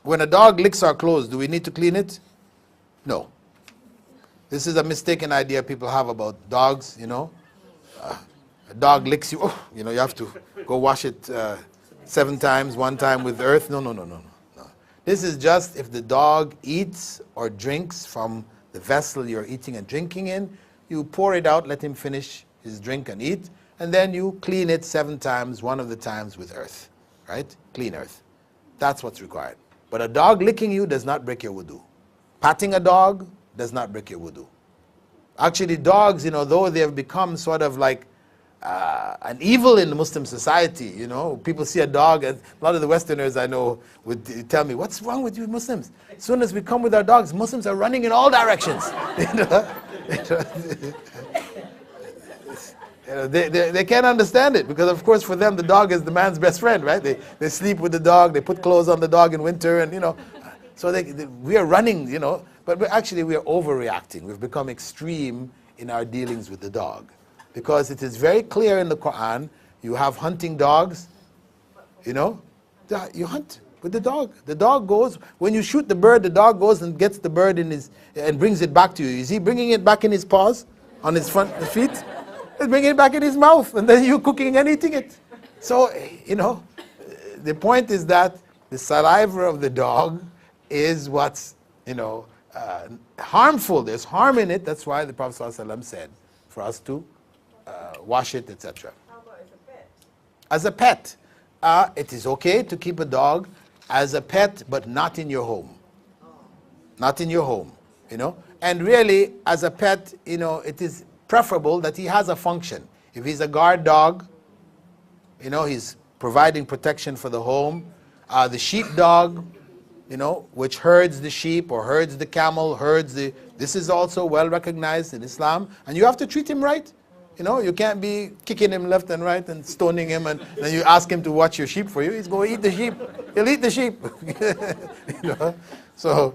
When a dog licks our clothes, do we need to clean it? No. This is a mistaken idea people have about dogs, you know. A dog licks you, oh, you know, you have to go wash it 7 times, 1 time with earth. No, no, no, no, no. This is just if the dog eats or drinks from the vessel you're eating and drinking in, you pour it out, let him finish his drink and eat, and then you clean it 7 times, 1 of the times with earth, right? Clean earth. That's what's required. But a dog licking you does not break your wudu. Patting a dog does not break your wudu. Actually, dogs, you know, though they have become sort of like an evil in the Muslim society, you know, people see a dog, and a lot of the Westerners I know would tell me, what's wrong with you Muslims? As soon as we come with our dogs, Muslims are running in all directions. They can't understand it, because of course for them the dog is the man's best friend, right? They sleep with the dog, they put clothes on the dog in winter, and you know, so we are running, you know, but actually we are overreacting. We've become extreme in our dealings with the dog, because it is very clear in the Quran, you have hunting dogs, you know, you hunt with the dog. The dog goes, when you shoot the bird, the dog goes and gets the bird in his, and brings it back to you. Is he bringing it back in his paws, on his front feet? He's bringing it back in his mouth, and then you cooking and eating it. So, you know, the point is that the saliva of the dog is what's, you know, harmful. There's harm in it. That's why the Prophet ﷺ said for us to wash it, etc. How about as a pet? As a pet, it is okay to keep a dog as a pet, but not in your home. Not in your home, you know. And really, as a pet, you know, it is preferable that he has a function. If he's a guard dog, you know, he's providing protection for the home. The sheep dog, you know, which herds the sheep or herds the camel, this is also well recognized in Islam, and you have to treat him right. You know, you can't be kicking him left and right and stoning him, and then you ask him to watch your sheep for you. He's going to eat the sheep. He'll eat the sheep. You know? So